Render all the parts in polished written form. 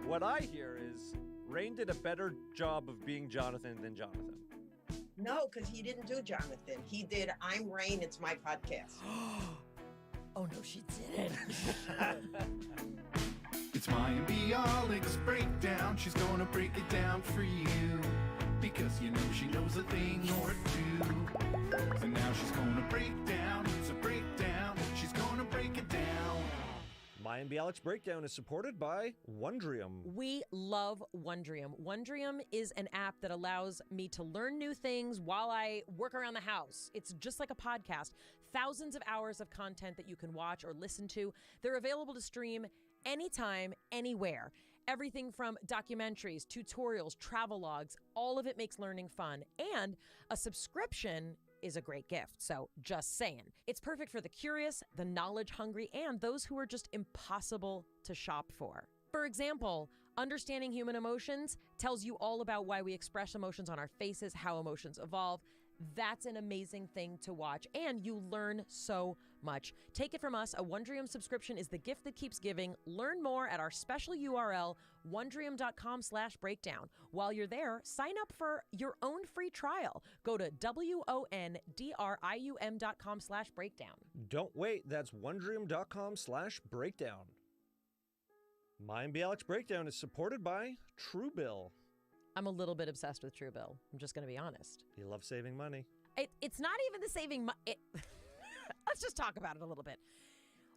What I hear is Rain did a better job of being Jonathan than Jonathan. No, because he didn't do Jonathan. He did I'm Rain, it's my podcast. Oh, no, she didn't. It's Maya Bialik's Breakdown. She's gonna break it down for you, because you know she knows a thing or two. And now she's gonna break down. It's a breakdown. She's gonna break it down. Maya and Bialik's Breakdown is supported by Wondrium. We love Wondrium. Wondrium is an app that allows me to learn new things while I work around the house. It's just like a podcast. Thousands of hours of content that you can watch or listen to. They're available to stream anytime, anywhere. Everything from documentaries, tutorials, travel logs, all of it makes learning fun. And a subscription is a great gift. So just saying. It's perfect for the curious, the knowledge hungry, and those who are just impossible to shop for. For example, Understanding Human Emotions tells you all about why we express emotions on our faces, how emotions evolve. That's an amazing thing to watch, and you learn so much. Take it from us, a Wondrium subscription is the gift that keeps giving. Learn more at our special URL, wondrium.com/breakdown. While you're there, sign up for your own free trial. Go to wondrium.com/breakdown. Don't wait, that's wondrium.com/breakdown. Maya and Bialik's Breakdown is supported by Truebill. I'm a little bit obsessed with Truebill. I'm just going to be honest. You love saving money. It's not even the saving money. Let's just talk about it a little bit.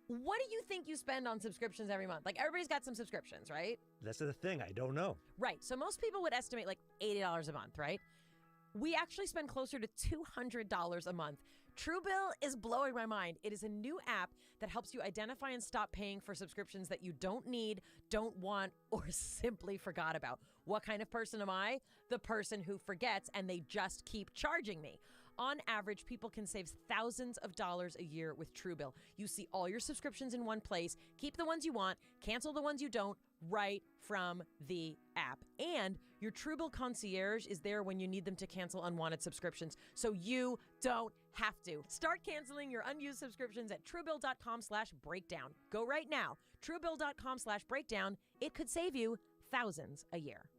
What do you think you spend on subscriptions every month? Like, everybody's got some subscriptions, right? That's the thing. I don't know. Right. So most people would estimate like $80 a month, right? We actually spend closer to $200 a month. Truebill is blowing my mind. It is a new app that helps you identify and stop paying for subscriptions that you don't need, don't want, or simply forgot about. What kind of person am I? The person who forgets and they just keep charging me. On average, people can save thousands of dollars a year with Truebill. You see all your subscriptions in one place, keep the ones you want, cancel the ones you don't, right from the app. And your Truebill concierge is there when you need them to cancel unwanted subscriptions, so you don't have to. Start canceling your unused subscriptions at truebill.com/breakdown. Go right now. Truebill.com/breakdown. It could save you thousands a year.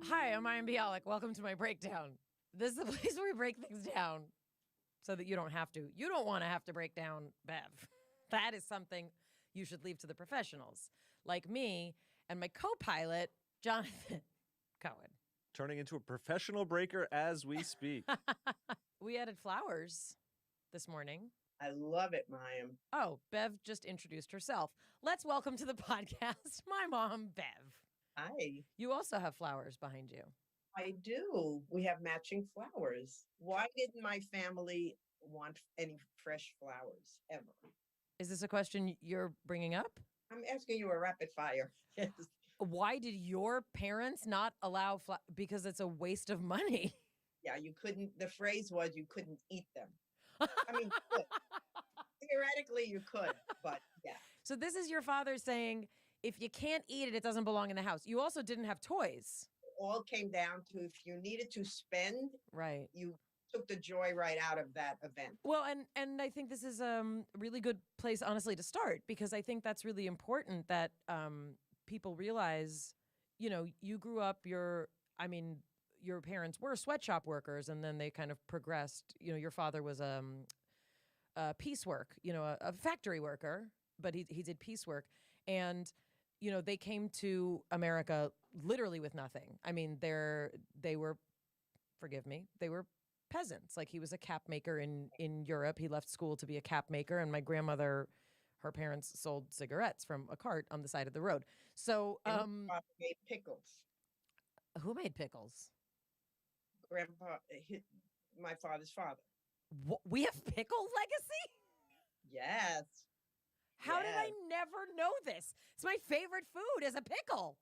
Hi, I'm Maya Bialik. Welcome to my breakdown. This is the place where we break things down so that you don't have to. You don't want to have to break down Bev. That is something you should leave to the professionals, like me and my co-pilot, Jonathan Cohen. Turning into a professional breaker as we speak. We added flowers this morning. I love it, Mayim. Oh, Bev just introduced herself. Let's welcome to the podcast my mom, Bev. Hi. You also have flowers behind you. I do. We have matching flowers. Why didn't my family want any fresh flowers ever? Is this a question you're bringing up? I'm asking you a rapid fire. Yes. Why did your parents not allow because it's a waste of money? Yeah, you couldn't. The phrase was you couldn't eat them. I mean, you could. Theoretically you could, but yeah. So this is your father saying, if you can't eat it, it doesn't belong in the house. You also didn't have toys. All came down to if you needed to spend, right, you took the joy right out of that event. Well, and I think this is a really good place, honestly, to start, because I think that's really important that people realize, you know, you grew up, your parents were sweatshop workers, and then they kind of progressed. You know, your father was piecework, a factory worker, but he did piecework. And, you know, they came to America literally with nothing. I mean, they were, forgive me, they were peasants. Like, he was a cap maker in Europe. He left school to be a cap maker. And my grandmother, her parents sold cigarettes from a cart on the side of the road. So, made pickles. Who made pickles? Grandpa, my father's father. We have pickle legacy? Yes. How did I never know this? It's my favorite food is a pickle.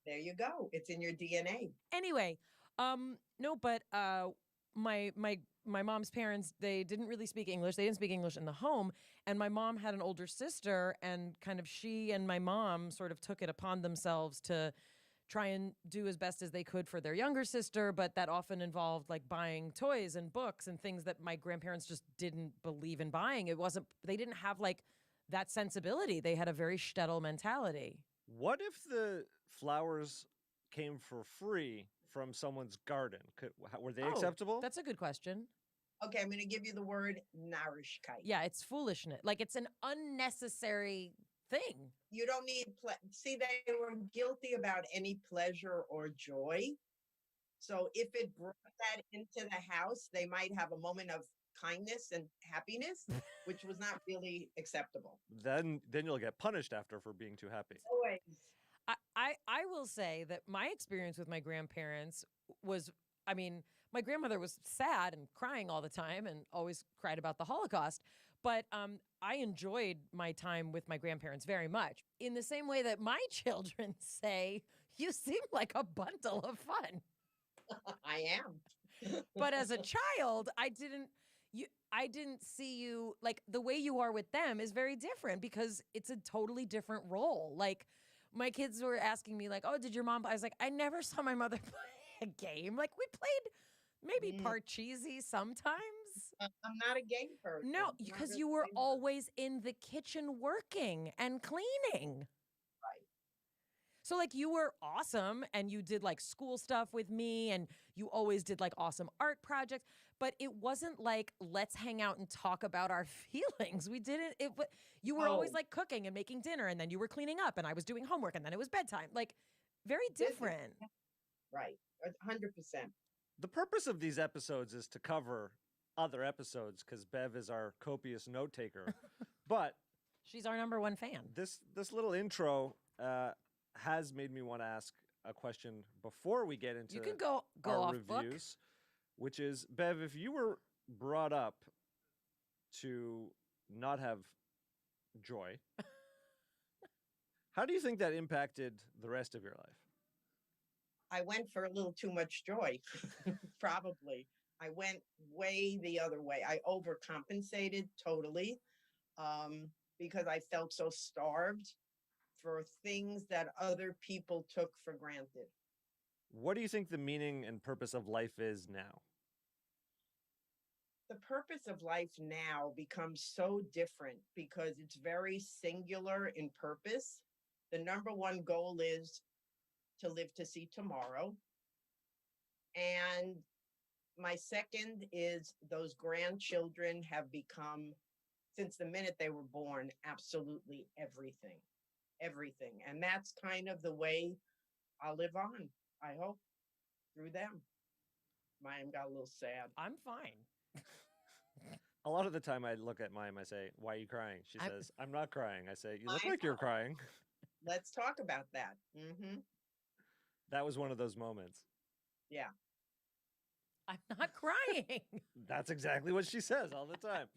There you go. It's in your DNA. Anyway, no, but my mom's parents, they didn't really speak English. They didn't speak English in the home. And my mom had an older sister, and kind of she and my mom sort of took it upon themselves to try and do as best as they could for their younger sister, but that often involved like buying toys and books and things that my grandparents just didn't believe in buying. They didn't have like that sensibility. They had a very shtetl mentality. What if the flowers came for free from someone's garden? Were they Oh, acceptable? That's a good question. Okay, I'm going to give you the word Narishkeit. Yeah, it's foolishness. Like it's an unnecessary thing. You don't need, see, they were guilty about any pleasure or joy. So if it brought that into the house, they might have a moment of kindness and happiness, which was not really acceptable. Then you'll get punished after for being too happy. Always. I will say that my experience with my grandparents was, I mean, my grandmother was sad and crying all the time and always cried about the Holocaust. But I enjoyed my time with my grandparents very much. In the same way that my children say, you seem like a bundle of fun. I am. But as a child, I didn't see you like the way you are with them is very different because it's a totally different role. Like my kids were asking me like, "Oh, did your mom?" I was like, "I never saw my mother play a game. Like we played maybe Parcheesi sometimes." I'm not a game person. No, Not because really you a were game person. always in the kitchen working and cleaning. Right. So like you were awesome and you did like school stuff with me and you always did like awesome art projects, but it wasn't like let's hang out and talk about our feelings. We didn't you were always Oh. like cooking and making dinner and then you were cleaning up and I was doing homework and then it was bedtime. Like very Business. different. Right. 100%. The purpose of these episodes is to cover other episodes because Bev is our copious note taker. But She's our number one fan. this little intro has made me want to ask a question before we get into You can go our off book. reviews, which is, Bev, if you were brought up to not have joy, how do you think that impacted the rest of your life? I went for a little too much joy, probably. I went way the other way. I overcompensated totally because I felt so starved for things that other people took for granted. What do you think the meaning and purpose of life is now? The purpose of life now becomes so different because it's very singular in purpose. The number one goal is to live to see tomorrow. And my second is those grandchildren have become, since the minute they were born, absolutely everything. Everything. And that's kind of the way I'll live on, I hope, through them. Mine got a little sad. I'm fine. A lot of the time I look at Mime, I say, "Why are you crying?" She I'm- says, "I'm not crying." I say, "You look I like you're know. crying." Let's talk about that. That was one of those moments. Yeah. I'm not crying. That's exactly what she says all the time.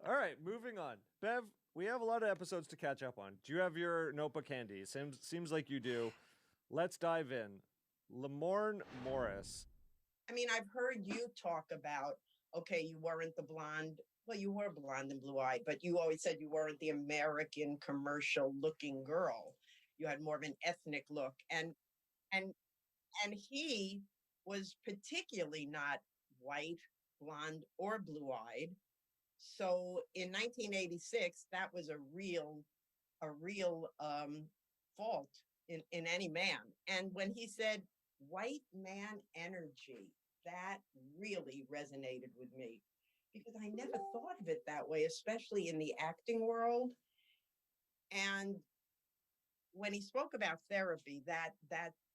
All right, moving on. Bev, we have a lot of episodes to catch up on. Do you have your notebook handy? Seems like you do. Let's dive in. Lamorne Morris. I mean, I've heard you talk about, okay, you weren't the blonde. Well, you were blonde and blue-eyed, but you always said you weren't the American commercial-looking girl. You had more of an ethnic look. And he was particularly not white, blonde, or blue-eyed. So in 1986, that was a real fault in any man. And when he said white man energy, that really resonated with me because I never thought of it that way, especially in the acting world. And when he spoke about therapy, that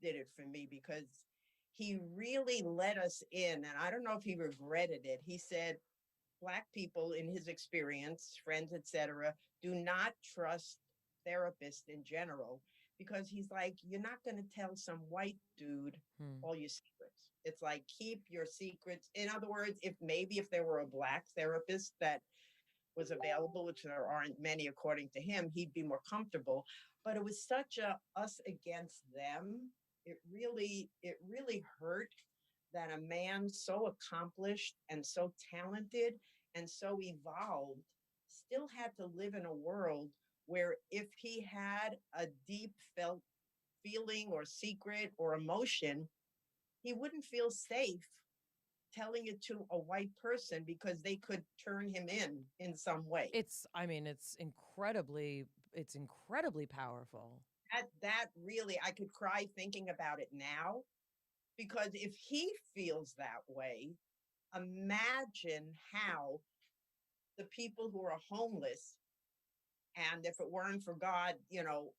did it for me because he really let us in. And I don't know if he regretted it. He said, Black people, in his experience, friends, etc., do not trust therapists in general because he's like, you're not going to tell some white dude all your secrets. It's like, keep your secrets. In other words, if there were a Black therapist that was available, which there aren't many according to him, he'd be more comfortable. But it was such a us against them. It really hurt that a man so accomplished and so talented and so evolved still had to live in a world where if he had a deep felt feeling or secret or emotion, he wouldn't feel safe telling it to a white person because they could turn him in some way. It's incredibly powerful. That really, I could cry thinking about it now, because if he feels that way, imagine how the people who are homeless, and if it weren't for God,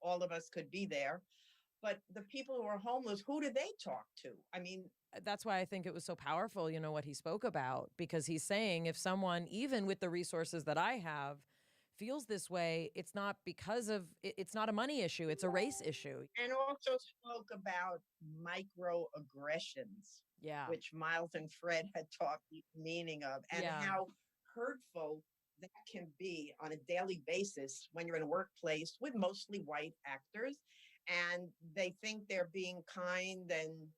all of us could be there. But the people who are homeless, who do they talk to? I mean, That's why I think it was so powerful, what he spoke about, because he's saying if someone, even with the resources that I have, feels this way, it's not because of, it's not a money issue, it's a race issue. and also spoke about microaggressions, Yeah. which Miles and Fred had taught the meaning of, and Yeah. how hurtful that can be on a daily basis when you're in a workplace with mostly white actors, and they think they're being kind and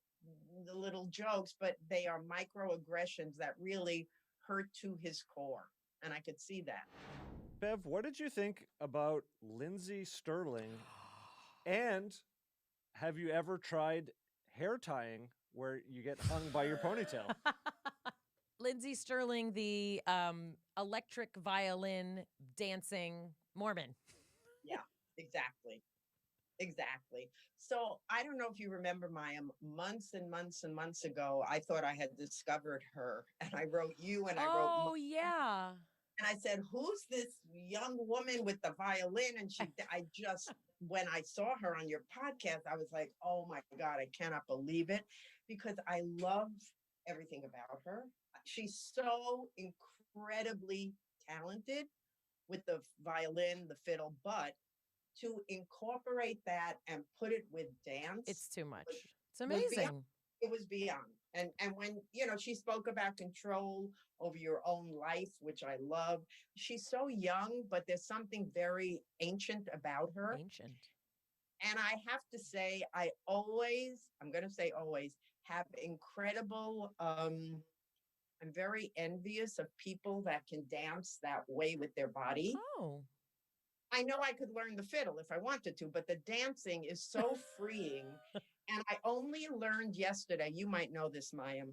the little jokes, but they are microaggressions that really hurt to his core. And I could see that. Bev, what did you think about Lindsay Sterling? And have you ever tried hair tying where you get hung by your ponytail? Lindsay Sterling, the electric violin dancing Mormon. Yeah, exactly. Exactly. So I don't know if you remember, Maya, months and months and months ago, I thought I had discovered her, and I wrote you and I wrote Oh, yeah. and I said, "Who's this young woman with the violin?" And when I saw her on your podcast, I was like, "Oh my God, I cannot believe it," because I love everything about her. She's so incredibly talented with the violin, the fiddle, but to incorporate that and put it with dance, It's too much. It's was beyond. amazing. It was beyond. And when she spoke about control over your own life, which I love. She's so young, but there's something very ancient about her. Ancient. And I have to say, I'm going to say always, have incredible, I'm very envious of people that can dance that way with their body. Oh. I know I could learn the fiddle if I wanted to, but the dancing is so freeing. And I only learned yesterday, you might know this, Mayim,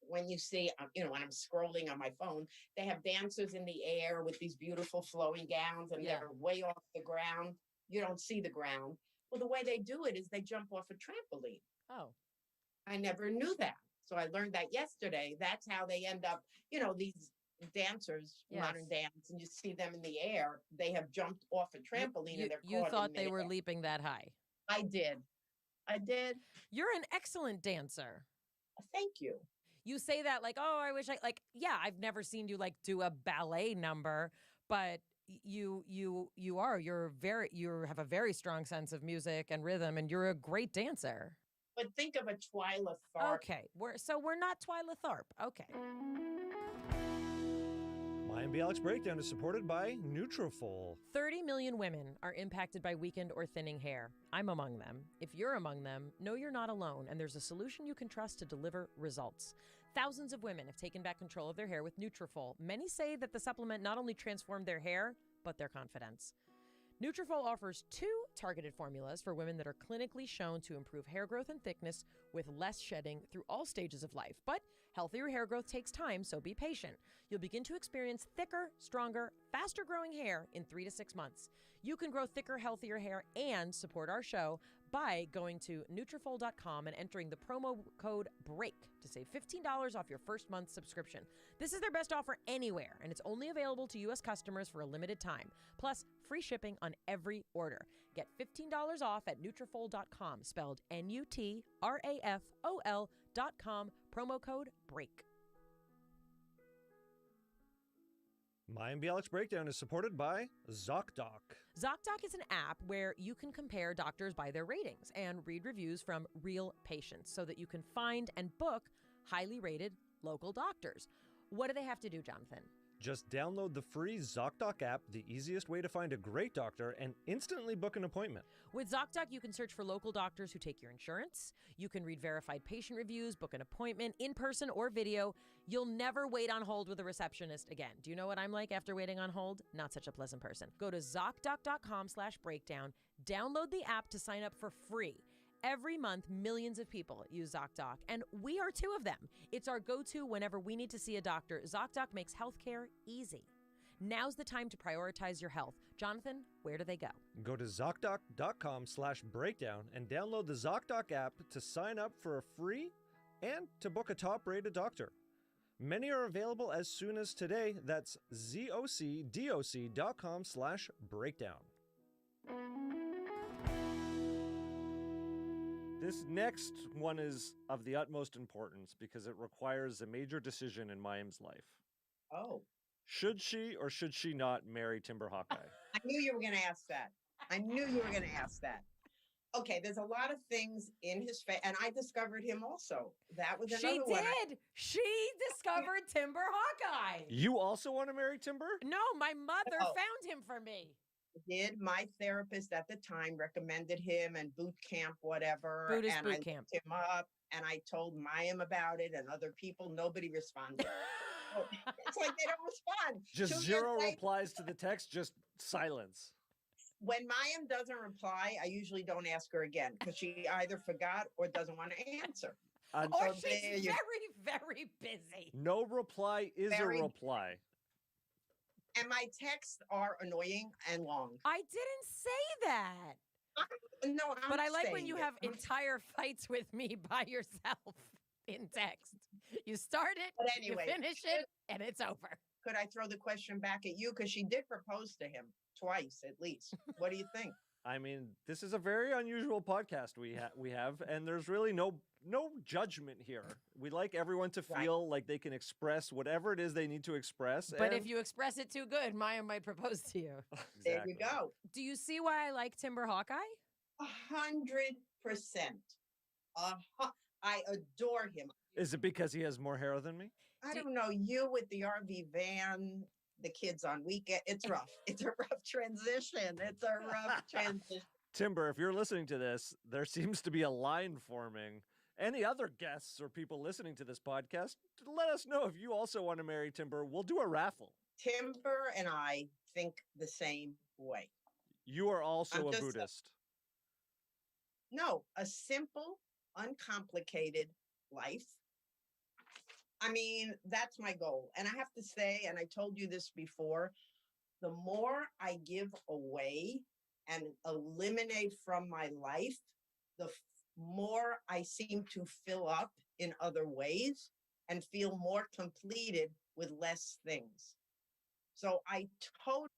when you see, when I'm scrolling on my phone, they have dancers in the air with these beautiful flowing gowns, and Yeah. they're way off the ground. You don't see the ground. Well, the way they do it is they jump off a trampoline. Oh. I never knew that. So I learned that yesterday. That's how they end up, these dancers, Yes. modern dance, and you see them in the air. They have jumped off a trampoline and they're You caught thought in they were midair. leaping that high. I did. You're an excellent dancer. Thank you. You say that like, oh, I wish I've never seen you do a ballet number, but you have a very strong sense of music and rhythm, and you're a great dancer. But think of a Twyla Tharp. Okay, we're not Twyla Tharp. Okay. My MB Alex Breakdown is supported by Nutrafol. 30 million women are impacted by weakened or thinning hair. I'm among them. If you're among them, know you're not alone, and there's a solution you can trust to deliver results. Thousands of women have taken back control of their hair with Nutrafol. Many say that the supplement not only transformed their hair, but their confidence. Nutrafol offers 2 targeted formulas for women that are clinically shown to improve hair growth and thickness with less shedding through all stages of life. But healthier hair growth takes time, so be patient. You'll begin to experience thicker, stronger, faster growing hair in 3 to 6 months. You can grow thicker, healthier hair and support our show by going to Nutrafol.com and entering the promo code BREAK to save $15 off your first month subscription. This is their best offer anywhere, and it's only available to U.S. customers for a limited time. Plus, free shipping on every order. Get $15 off at Nutrafol.com, spelled Nutrafol.com, promo code BREAK. My MB Alex Breakdown is supported by ZocDoc. ZocDoc is an app where you can compare doctors by their ratings and read reviews from real patients so that you can find and book highly rated local doctors. What do they have to do, Jonathan? Just download the free ZocDoc app, the easiest way to find a great doctor, and instantly book an appointment. With ZocDoc, you can search for local doctors who take your insurance. You can read verified patient reviews, book an appointment in person or video. You'll never wait on hold with a receptionist again. Do you know what I'm like after waiting on hold? Not such a pleasant person. Go to ZocDoc.com/breakdown. Download the app to sign up for free. Every month, millions of people use ZocDoc, and we are two of them. It's our go-to whenever we need to see a doctor. ZocDoc makes healthcare easy. Now's the time to prioritize your health. Jonathan, where do they go? Go to ZocDoc.com/breakdown and download the ZocDoc app to sign up for a free and to book a top-rated doctor. Many are available as soon as today. That's ZocDoc.com/breakdown. This next one is of the utmost importance because it requires a major decision in Mayim's life. Oh, Should she or should she not marry Timber Hawkeye? I knew you were going to ask that. I knew you were going to ask that. Okay, there's a lot of things in his face, and I discovered him also. That was another She one. did. She discovered Timber Hawkeye. You also want to marry Timber? No, my mother Oh. found him for me. Did my therapist at the time recommended him and boot camp, whatever. Buddhist and boot I camp. looked him up, and I told Mayim about it, and other people. Nobody responded. It's like they don't respond. Just 2 years zero later, replies to the text, just silence. when Mayim doesn't reply, I usually don't ask her again because she either forgot or doesn't want to answer. And Or Oh, there she's you- very, very busy. no reply is Very- a reply. And my texts are annoying and long. I didn't say that. No, I'm But I like when saying you it. have entire fights with me by yourself in text. You start it, But anyway, you finish it, and it's over. Could I throw the question back at you? Because she did propose to him twice at least. What do you think? I mean, this is a very unusual podcast we have, and there's really no judgment here. We like everyone to Right. feel like they can express whatever it is they need to express. But if and- you express it too good, Maya might propose to you. There you Exactly. go. Do you see why I like Timber Hawkeye? 100%. I adore him. Is it because he has more hair than me? I Do- don't know, you with the RV van, the kids on weekend. It's rough. It's a rough transition. It's a rough transition. Timber, if you're listening to this, there seems to be a line forming. Any other guests or people listening to this podcast, let us know if you also want to marry Timber. We'll do a raffle. Timber and I think the same way. You are also I'm a just- Buddhist. No, a simple, uncomplicated life. I mean, that's my goal. And I have to say, and I told you this before, the more I give away and eliminate from my life, the more I seem to fill up in other ways and feel more completed with less things. So I totally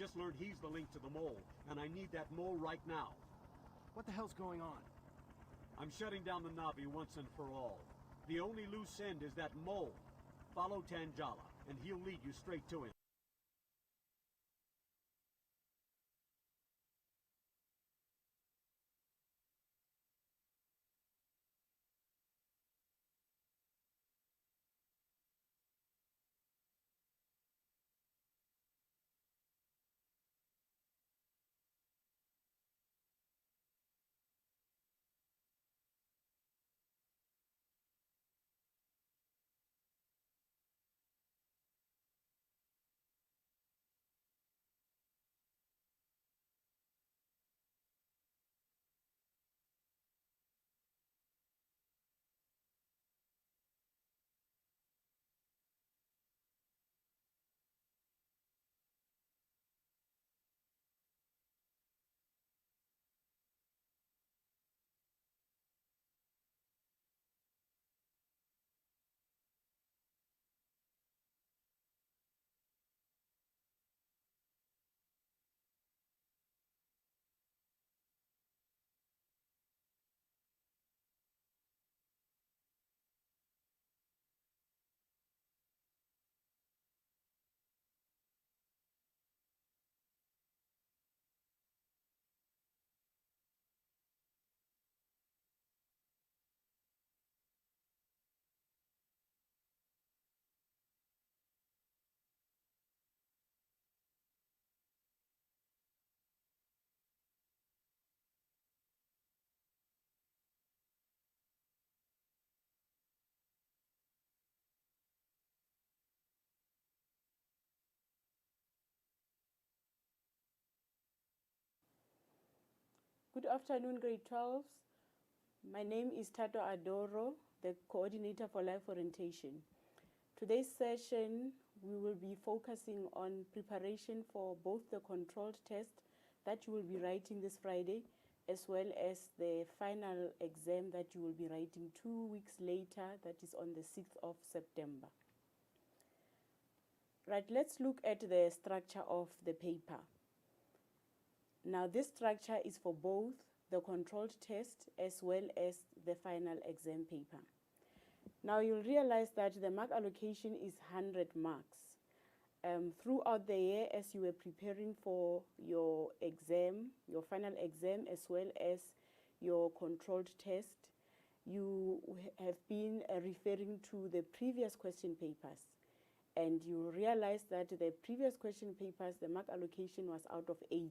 just learned he's the link to the mole, and I need that mole right now. What the hell's going on? I'm shutting down the Na'vi once and for all. The only loose end is that mole. Follow Tangela, and he'll lead you straight to him. Good afternoon, grade 12s. My name is Tato Adoro, the coordinator for life orientation. Today's session, we will be focusing on preparation for both the controlled test that you will be writing this Friday, as well as the final exam that you will be writing 2 weeks later, that is on the 6th of September. Right, let's look at the structure of the paper. Now, this structure is for both the controlled test as well as the final exam paper. Now, you'll realize that the mark allocation is 100 marks. Throughout the year, as you were preparing for your exam, your final exam, as well as your controlled test, you have been referring to the previous question papers. And you realize that the previous question papers, the mark allocation was out of 80.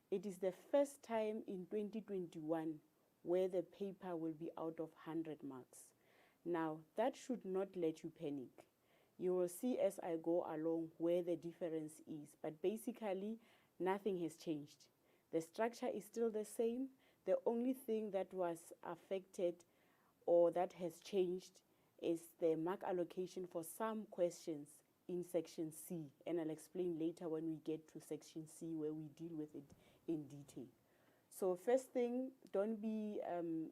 It is the first time in 2021 where the paper will be out of 100 marks. Now, that should not let you panic. You will see as I go along where the difference is, but basically nothing has changed. The structure is still the same. The only thing that was affected or that has changed is the mark allocation for some questions in section C, and I'll explain later when we get to section C where we deal with it in detail. So first thing, don't be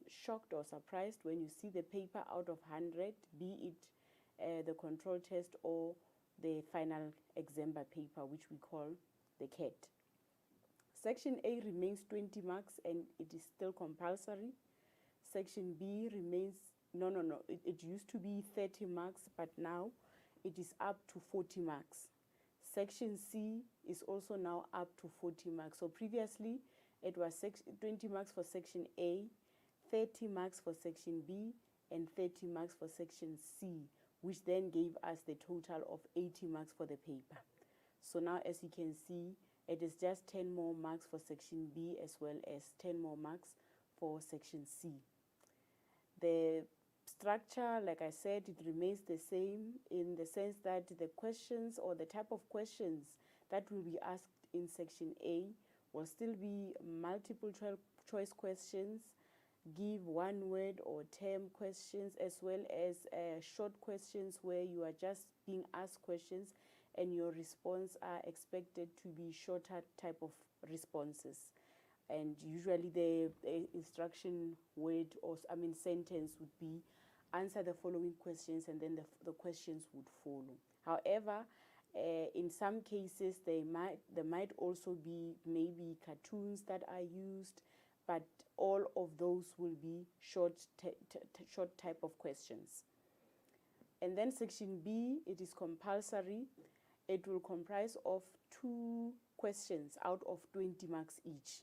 shocked or surprised when you see the paper out of 100, be it the control test or the final exam paper, which we call the CAT. Section A remains 20 marks and it is still compulsory. Section B remains, it used to be 30 marks, but now it is up to 40 marks. Section C is also now up to 40 marks. So previously, it was 20 marks for Section A, 30 marks for Section B, and 30 marks for Section C, which then gave us the total of 80 marks for the paper. So now, as you can see, it is just 10 more marks for Section B as well as 10 more marks for Section C. The structure, like I said, it remains the same in the sense that the questions or the type of questions that will be asked in Section A will still be multiple choice questions, give one word or term questions, as well as short questions where you are just being asked questions and your response are expected to be shorter type of responses. And usually the instruction word or sentence would be answer the following questions, and then the questions would follow. However, In some cases, there might also be maybe cartoons that are used, but all of those will be short type of questions. And then section B, it is compulsory. It will comprise of 2 questions out of 20 marks each,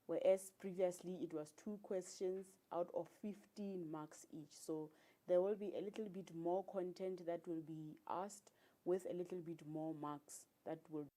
whereas previously it was 2 questions out of 15 marks each. So there will be a little bit more content that will be asked with a little bit more marks that will.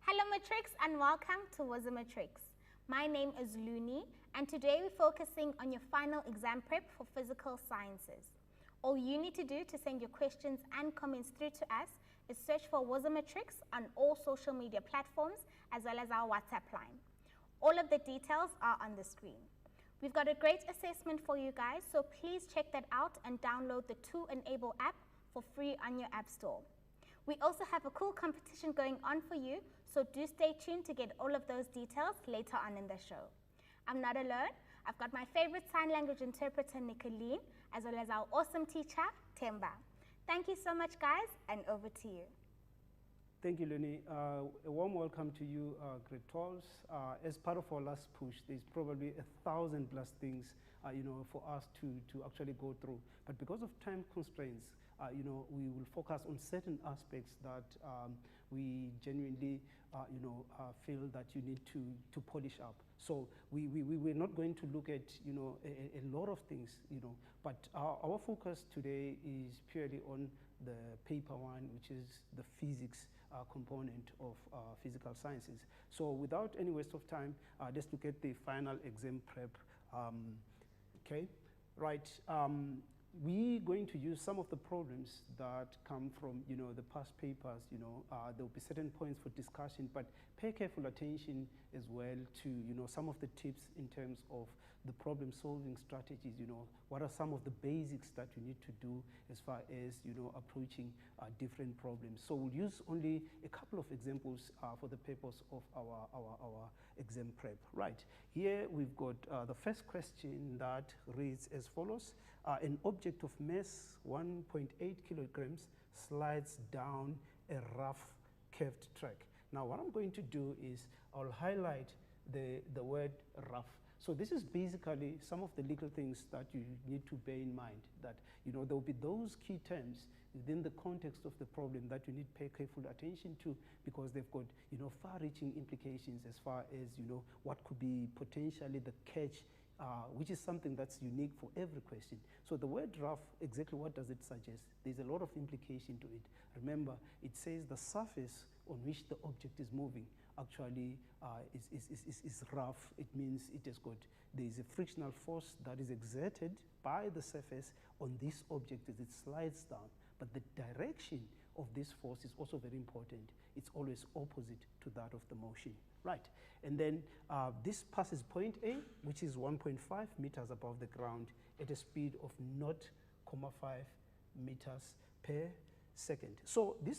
Hello Matrix and welcome to Wozomatrix. My name is Luni and today we're focusing on your final exam prep for physical sciences. All you need to do to send your questions and comments through to us is search for Wozomatrix on all social media platforms as well as our WhatsApp line. All of the details are on the screen. We've got a great assessment for you guys, so please check that out and download the 2Enable app for free on your app store. We also have a cool competition going on for you, so do stay tuned to get all of those details later on in the show. I'm not alone. I've got my favorite sign language interpreter, Nicolene, as well as our awesome teacher, Temba. Thank you so much, guys, and over to you. Thank you, Luni. A warm welcome to you, grade 12s. As part of our last push, there's probably 1,000+ things, for us to actually go through. But because of time constraints, we will focus on certain aspects that we genuinely, feel that you need to polish up. So we're not going to look at, a lot of things, but our focus today is purely on the paper 1, which is the physics component of physical sciences. So without any waste of time, let's look at the final exam prep. Okay, right. We're going to use some of the problems that come from, the past papers. There'll be certain points for discussion, but pay careful attention as well to, some of the tips in terms of the problem-solving strategies. What are some of the basics that you need to do as far as, approaching different problems. So we'll use only a couple of examples for the purpose of our exam prep. Right, here we've got the first question that reads as follows. An object of mass 1.8 kilograms slides down a rough curved track. Now what I'm going to do is I'll highlight the word rough. So this is basically some of the legal things that you need to bear in mind, that there will be those key terms within the context of the problem that you need to pay careful attention to, because they've got far-reaching implications as far as what could be potentially the catch, which is something that's unique for every question. So the word rough, exactly what does it suggest? There's a lot of implication to it. Remember, it says the surface on which the object is moving actually is rough. It means there's a frictional force that is exerted by the surface on this object as it slides down. But the direction of this force is also very important. It's always opposite to that of the motion. Right, and then this passes point A, which is 1.5 meters above the ground at a speed of 0.5 meters per second. So this